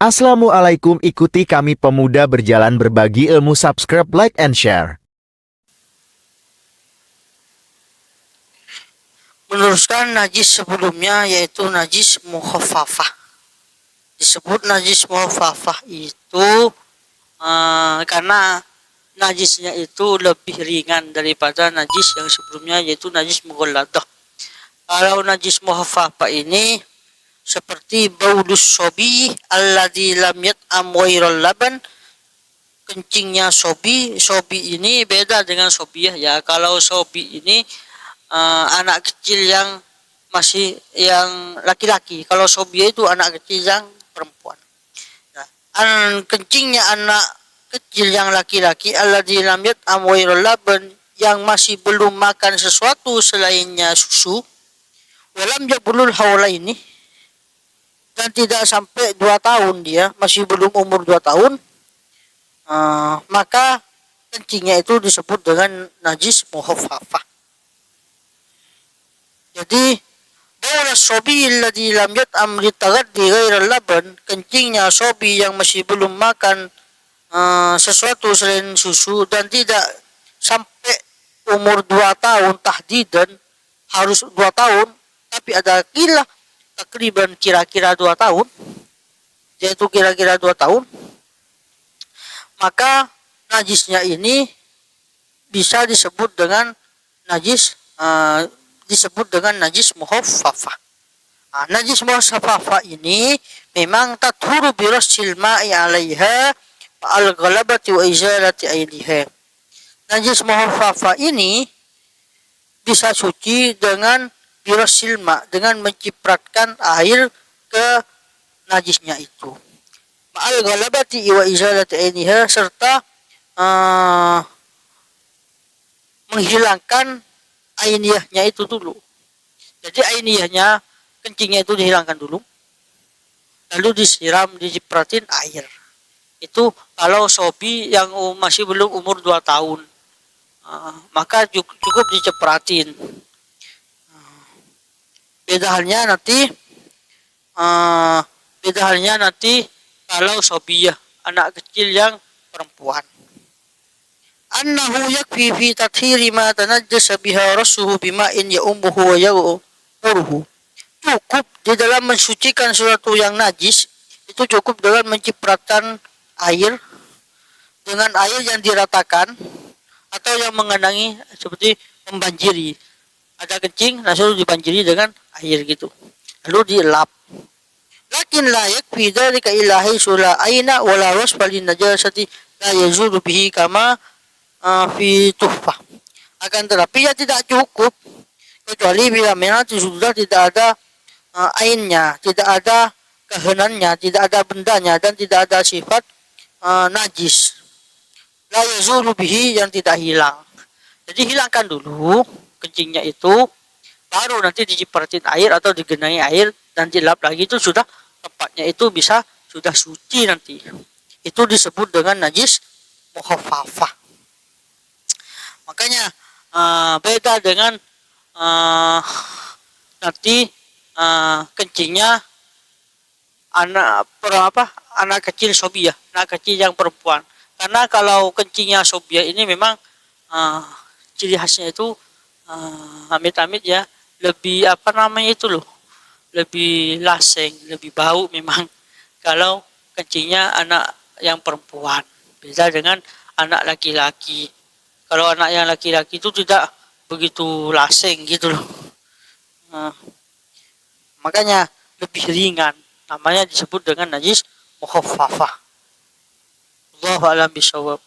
Assalamualaikum, ikuti kami pemuda berjalan berbagi ilmu, subscribe, like, and share. Meneruskan najis sebelumnya, yaitu najis mukhaffafah. Disebut najis mukhaffafah itu karena najisnya itu lebih ringan daripada najis yang sebelumnya, yaitu najis mughalladah. Kalau najis mukhaffafah ini seperti baulus sobi alladzi lam yat'am ghairal laban, kencingnya sobi ini beda dengan sobiah ya. Kalau sobi ini anak kecil yang masih yang laki-laki. Kalau sobiah itu anak kecil yang perempuan. Nah, kencingnya anak kecil yang laki-laki alladzi lam yat'am ghairal laban, yang masih belum makan sesuatu selainnya susu, walam yablul haula ini, dan tidak sampai 2 tahun, dia masih belum umur 2 tahun, maka kencingnya itu disebut dengan najis mukhaffafah. Jadi baula sobi alladzi lam yat'am litaghaddi ghairal laban, kencingnya sobi yang masih belum makan sesuatu selain susu dan tidak sampai umur 2 tahun tahdidan, harus 2 tahun, tapi ada kilah takriban kira-kira 2 tahun, yaitu kira-kira 2 tahun, maka najisnya ini bisa disebut dengan najis mukhaffafah. Najis mukhaffafah ini memang tathuru bi rasil ma'i 'alaiha al ghalabati wa izalati aidiha. Najis mukhaffafah ini bisa suci dengan birasil ma, dengan mencipratkan air ke najisnya itu. Ma'al ghalabati wa izalati aidiha, serta menghilangkan ainiyahnya itu dulu. Jadi ainiyahnya, kencingnya itu dihilangkan dulu, lalu disiram, dicipratin air. Itu kalau sobi yang masih belum umur 2 tahun, maka cukup dicipratin. Beda halnya nanti kalau sobiyah, anak kecil yang perempuan. Annahu yakfi fi tathiri ma tanajjasa biha rasuhu bima'in ya'umuhu wa ya'uruhu. Cukup di dalam mensucikan sesuatu yang najis, itu cukup dengan mencipratkan air, dengan air yang diratakan atau yang mengenangi, seperti membanjiri. Ada kencing langsung dibanjiri dengan air gitu, lalu dielap. Lakin la yakfi dzalika ilahi sula aina wala wasfa lin najasati la yazulu bihi kama fi tuhfah. Akan tetapi ya tidak cukup, kecuali bila memang sudah tidak ada ainnya, tidak ada kehenannya, tidak ada bendanya, dan tidak ada sifat najis. La yazulu bihi, yang tidak hilang. Jadi hilangkan dulu kencingnya itu, baru nanti dicipratin air atau digenangi air dan dilap lagi, itu sudah tempatnya itu bisa sudah suci nanti. Itu disebut dengan najis mukhaffafah. Makanya beda dengan nanti kencingnya anak kecil sobiah, anak kecil yang perempuan. Karena kalau kencingnya sobiah ini memang ciri khasnya itu amit-amit ya, lebih lebih laseng, lebih bau memang kalau kencingnya anak yang perempuan. Beda dengan anak laki-laki. Kalau anak yang laki-laki itu tidak begitu laseng gitu loh. Makanya lebih ringan, namanya disebut dengan najis mukhaffafah. Allahu a'lam bishawab.